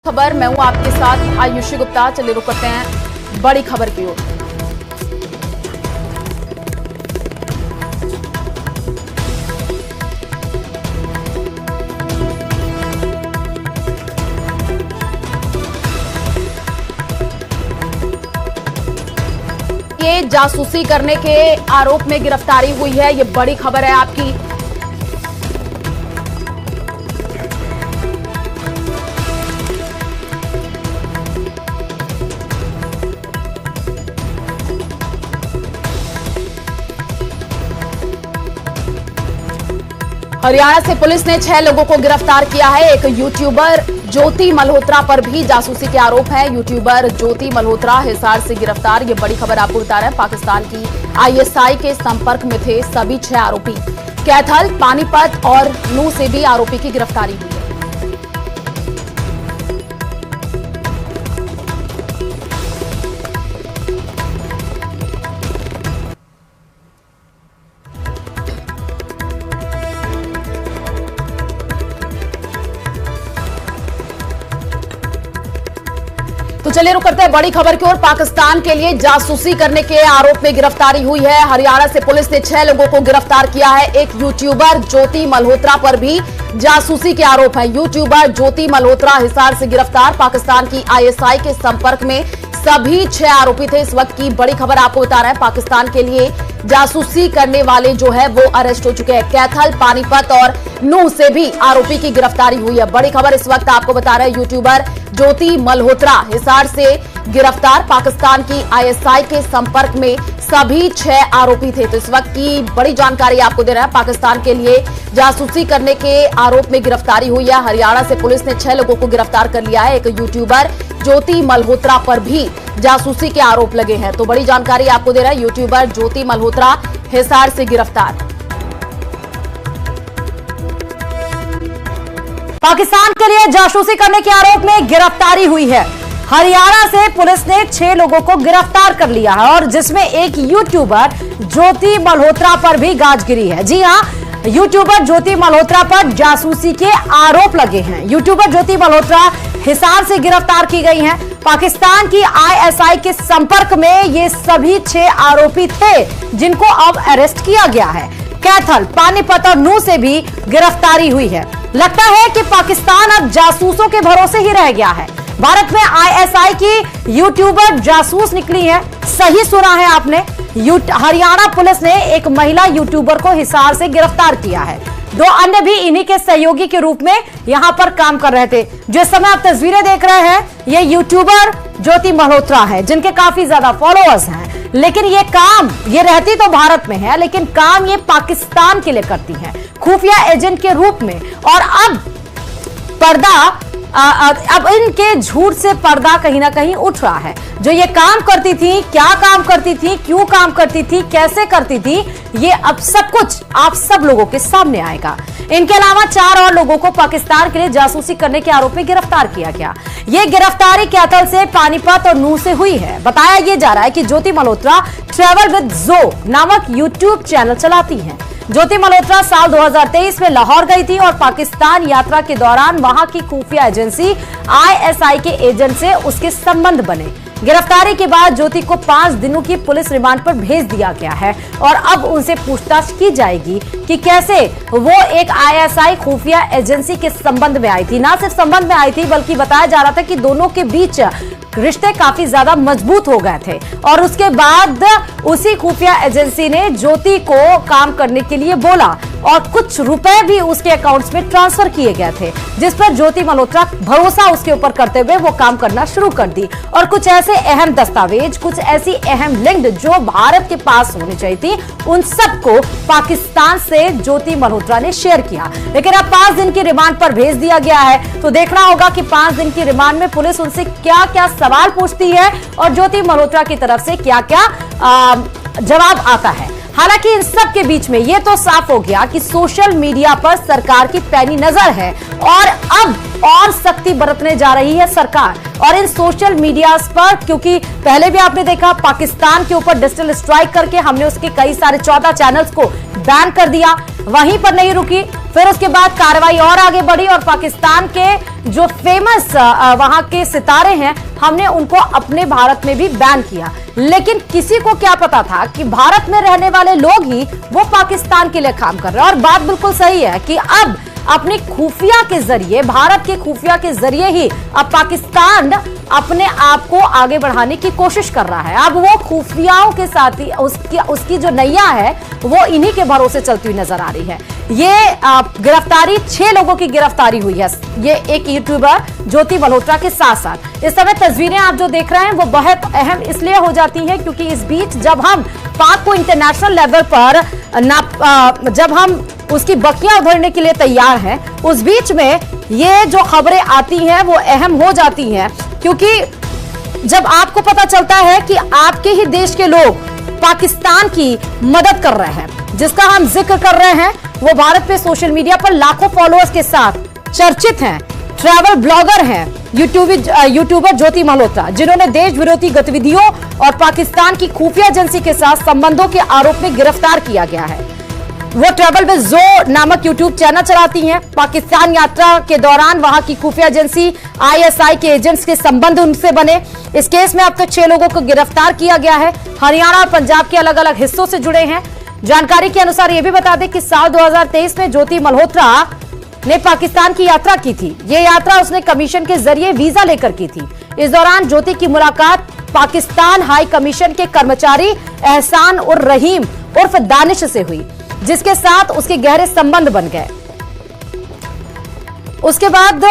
खबर मैं हूं आपके साथ आयुषी गुप्ता। चलिए रुक करते हैं बड़ी खबर की ओर। ये जासूसी करने के आरोप में गिरफ्तारी हुई है, ये बड़ी खबर है आपकी। हरियाणा से पुलिस ने 6 लोगों को गिरफ्तार किया है। एक यूट्यूबर ज्योति मल्होत्रा पर भी जासूसी के आरोप है। यूट्यूबर ज्योति मल्होत्रा हिसार से गिरफ्तार, ये बड़ी खबर आपको बता रहे हैं। पाकिस्तान की आईएसआई के संपर्क में थे सभी 6 आरोपी। कैथल, पानीपत और नूह से भी आरोपी की गिरफ्तारी हुई है। तो चलिए रुक करते हैं बड़ी खबर की ओर। पाकिस्तान के लिए जासूसी करने के आरोप में गिरफ्तारी हुई है। हरियाणा से पुलिस ने 6 लोगों को गिरफ्तार किया है। एक यूट्यूबर ज्योति मल्होत्रा पर भी जासूसी के आरोप है। यूट्यूबर ज्योति मल्होत्रा हिसार से गिरफ्तार, पाकिस्तान की आईएसआई के संपर्क में सभी 6 आरोपी थे। इस वक्त की बड़ी खबर आपको बता रहे हैं। पाकिस्तान के लिए जासूसी करने वाले जो है वो अरेस्ट हो चुके हैं। कैथल, पानीपत और नूह से भी आरोपी की गिरफ्तारी हुई है। बड़ी खबर इस वक्त आपको बता रहे हैं। यूट्यूबर ज्योति मल्होत्रा हिसार से गिरफ्तार, पाकिस्तान की आईएसआई के संपर्क में सभी 6 आरोपी थे। तो इस वक्त की बड़ी जानकारी आपको दे रहा है। पाकिस्तान के लिए जासूसी करने के आरोप में गिरफ्तारी हुई है। हरियाणा से पुलिस ने 6 लोगों को गिरफ्तार कर लिया है। एक यूट्यूबर ज्योति मल्होत्रा पर भी जासूसी के आरोप लगे हैं। तो बड़ी जानकारी आपको दे रहा है। यूट्यूबर ज्योति मल्होत्रा हिसार से गिरफ्तार। पाकिस्तान के लिए जासूसी करने के आरोप में गिरफ्तारी हुई है। हरियाणा से पुलिस ने 6 लोगों को गिरफ्तार कर लिया है और जिसमें एक यूट्यूबर ज्योति मल्होत्रा पर भी गाज गिरी है। जी हां, यूट्यूबर ज्योति मल्होत्रा पर जासूसी के आरोप लगे हैं। यूट्यूबर ज्योति मल्होत्रा हिसार से गिरफ्तार की गई हैं। पाकिस्तान की आईएसआई के संपर्क में ये सभी 6 आरोपी थे जिनको अब अरेस्ट किया गया है। कैथल, पानीपत और नूह से भी गिरफ्तारी हुई है। लगता है कि पाकिस्तान अब जासूसों के भरोसे ही रह गया है। भारत में आईएसआई की यूट्यूबर जासूस निकली है। सही सुना है आपने। हरियाणा पुलिस ने एक महिला यूट्यूबर को हिसार से गिरफ्तार किया है। 2 अन्य भी इन्हीं के सहयोगी के रूप में यहां पर काम कर रहे थे। जिस समय आप तस्वीरें देख रहे हैं, ये यूट्यूबर ज्योति मल्होत्रा है जिनके काफी ज्यादा फॉलोअर्स हैं। लेकिन ये काम, ये रहती तो भारत में है लेकिन काम ये पाकिस्तान के लिए करती है, खुफिया एजेंट के रूप में। और अब इनके झूठ से पर्दा कहीं ना कहीं उठ रहा है। जो ये काम करती थी, क्या काम करती थी, क्यों काम करती थी, कैसे करती थी, ये अब सब कुछ आप सब लोगों के सामने आएगा। इनके अलावा 4 और लोगों को पाकिस्तान के लिए जासूसी करने के आरोप में गिरफ्तार किया गया। ये गिरफ्तारी कैथल से, पानीपत और नूह से हुई है। बताया यह जा रहा है कि ज्योति मल्होत्रा ट्रैवल विद जो नामक यूट्यूब चैनल चलाती हैं। ज्योति मल्होत्रा साल 2023 में लाहौर गई थी और पाकिस्तान यात्रा के दौरान वहां की खुफिया एजेंसी आईएसआई के एजेंट से उसके संबंध बने। गिरफ्तारी के बाद ज्योति को 5 दिनों की पुलिस रिमांड पर भेज दिया गया है और अब उनसे पूछताछ की जाएगी कि कैसे वो एक आईएसआई खुफिया एजेंसी के संबंध में आई थी। ना सिर्फ संबंध में आई थी बल्कि बताया जा रहा था कि दोनों के बीच रिश्ते काफी ज्यादा मजबूत हो गए थे और उसके बाद उसी खुफिया एजेंसी ने ज्योति को काम करने के लिए बोला और कुछ रुपए भी उसके अकाउंट्स में ट्रांसफर किए गए थे, जिस पर ज्योति मल्होत्रा भरोसा उसके ऊपर करते हुए वो काम करना शुरू कर दी। और कुछ ऐसे अहम दस्तावेज, कुछ ऐसी अहम लिंक जो भारत के पास होनी चाहिए थी, उन सबको पाकिस्तान से ज्योति मल्होत्रा ने शेयर किया। लेकिन अब 5 दिन की रिमांड पर भेज दिया गया है। तो देखना होगा कि 5 दिन की रिमांड में पुलिस उनसे क्या क्या सवाल पूछती है और ज्योति मल्होत्रा की तरफ से क्या क्या जवाब आता है। हालांकि इन सब के बीच में यह तो साफ हो गया कि सोशल मीडिया पर सरकार की पैनी नजर है और अब और सख्ती बरतने जा रही है सरकार। और इन सोशल मीडिया पर, क्योंकि पहले भी आपने देखा पाकिस्तान के ऊपर डिजिटल स्ट्राइक करके हमने उसके कई सारे 14 चैनल्स को बैन कर दिया, वहीं पर नहीं रुकी। फिर उसके बाद कार्रवाई और आगे बढ़ी और पाकिस्तान के जो फेमस वहां के सितारे हैं, हमने उनको अपने भारत में भी बैन किया। लेकिन किसी को क्या पता था कि भारत में रहने वाले लोग ही वो पाकिस्तान के लिए काम कर रहे हैं। और बात बिल्कुल सही है कि अब अपनी खुफिया के जरिए, भारत के खुफिया के जरिए ही अब पाकिस्तान अपने आप को आगे बढ़ाने की कोशिश कर रहा है। अब वो खुफियाओं के साथ ही उसकी जो नैया है वो इन्हीं के भरोसे चलती हुई नजर आ रही है। ये गिरफ्तारी 6 लोगों की गिरफ्तारी हुई है, ये एक यूट्यूबर ज्योति मल्होत्रा के साथ साथ। इस समय तस्वीरें आप जो देख रहे हैं वो बहुत अहम इसलिए हो जाती हैं क्योंकि इस बीच जब हम पाक को इंटरनेशनल लेवल पर जब हम उसकी बखियां उधेड़ने के लिए तैयार हैं, उस बीच में ये जो खबरें आती हैं वो अहम हो जाती हैं क्योंकि जब आपको पता चलता है कि आपके ही देश के लोग पाकिस्तान की मदद कर रहे हैं, जिसका हम जिक्र कर रहे हैं, वो भारत पे सोशल मीडिया पर लाखों फॉलोअर्स के साथ चर्चित हैं, ट्रैवल ब्लॉगर हैं, यूट्यूबर ज्योति मल्होत्रा, जिन्होंने देश विरोधी गतिविधियों और पाकिस्तान की खुफिया एजेंसी के साथ संबंधों के आरोप में गिरफ्तार किया गया है। वो ट्रैवल विद जो नामक यूट्यूब चैनल चलाती हैं। पाकिस्तान यात्रा के दौरान वहां की खुफिया एजेंसी ISI के एजेंट्स के संबंध उनसे बने। इस केस में अब तक 6 लोगों को गिरफ्तार किया गया है, हरियाणा और पंजाब के अलग अलग हिस्सों से जुड़े हैं। जानकारी के अनुसार यह भी बता दें कि साल 2023 में ज्योति मल्होत्रा ने पाकिस्तान की यात्रा की थी। ये यात्रा उसने कमीशन के जरिए वीजा लेकर की थी। इस दौरान ज्योति की मुलाकात पाकिस्तान हाई कमीशन के कर्मचारी एहसान उर रहीम उर्फ दानिश से हुई, जिसके साथ उसके गहरे संबंध बन गए। उसके बाद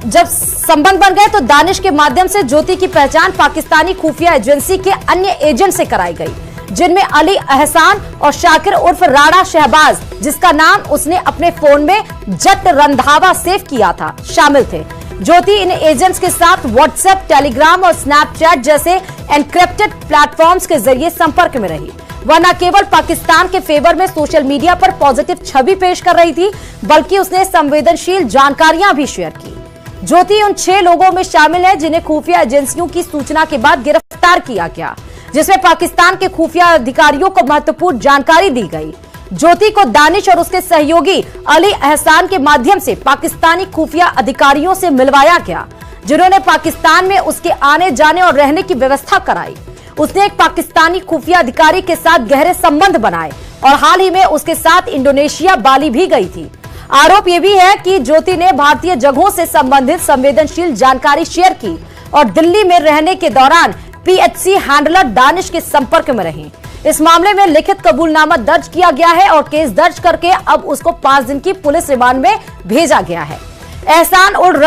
जब संबंध बन गए तो दानिश के माध्यम से ज्योति की पहचान पाकिस्तानी खुफिया एजेंसी के अन्य एजेंट से कराई गई, जिनमें अली एहसान और शाकिर उर्फ राणा शहबाज, जिसका नाम उसने अपने फोन में जट रंधावा सेव किया था, शामिल थे। ज्योति इन एजेंट्स के साथ व्हाट्सएप, टेलीग्राम और स्नैपचैट जैसे एनक्रिप्टेड प्लेटफॉर्म्स के जरिए संपर्क में रही। वह न केवल पाकिस्तान के फेवर में सोशल मीडिया पर पॉजिटिव छवि पेश कर रही थी, बल्कि उसने संवेदनशील जानकारियां भी शेयर की। ज्योति उन 6 लोगों में शामिल है जिन्हें खुफिया एजेंसियों की सूचना के बाद गिरफ्तार किया गया, जिसमें पाकिस्तान के खुफिया अधिकारियों को महत्वपूर्ण जानकारी दी गई। ज्योति को दानिश और उसके सहयोगी अली एहसान के माध्यम से पाकिस्तानी खुफिया अधिकारियों से मिलवाया गया, जिन्होंने पाकिस्तान में उसके आने जाने और रहने की व्यवस्था कराई। उसने एक पाकिस्तानी खुफिया अधिकारी के साथ गहरे संबंध बनाए और हाल ही में उसके साथ इंडोनेशिया, बाली भी गई थी। आरोप यह भी है कि ज्योति ने भारतीय जगहों से संबंधित संवेदनशील जानकारी शेयर की और दिल्ली में रहने के दौरान PHC हैंडलर दानिश के संपर्क में रही। इस मामले में लिखित कबूलनामा दर्ज किया गया है और केस दर्ज करके अब उसको 5 दिन की पुलिस रिमांड में भेजा गया है। एहसान उर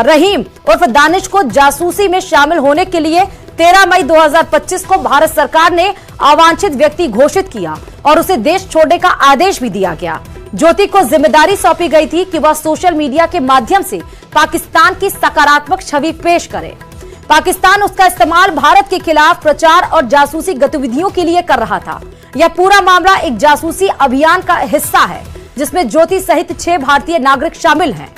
रहीम उर्फ दानिश को जासूसी में शामिल होने के लिए 13 मई 2025 को भारत सरकार ने अवांछित व्यक्ति घोषित किया और उसे देश छोड़ने का आदेश भी दिया गया। ज्योति को जिम्मेदारी सौंपी गई थी कि वह सोशल मीडिया के माध्यम से पाकिस्तान की सकारात्मक छवि पेश करे। पाकिस्तान उसका इस्तेमाल भारत के खिलाफ प्रचार और जासूसी गतिविधियों के लिए कर रहा था। यह पूरा मामला एक जासूसी अभियान का हिस्सा है, जिसमें ज्योति सहित 6 भारतीय नागरिक शामिल हैं।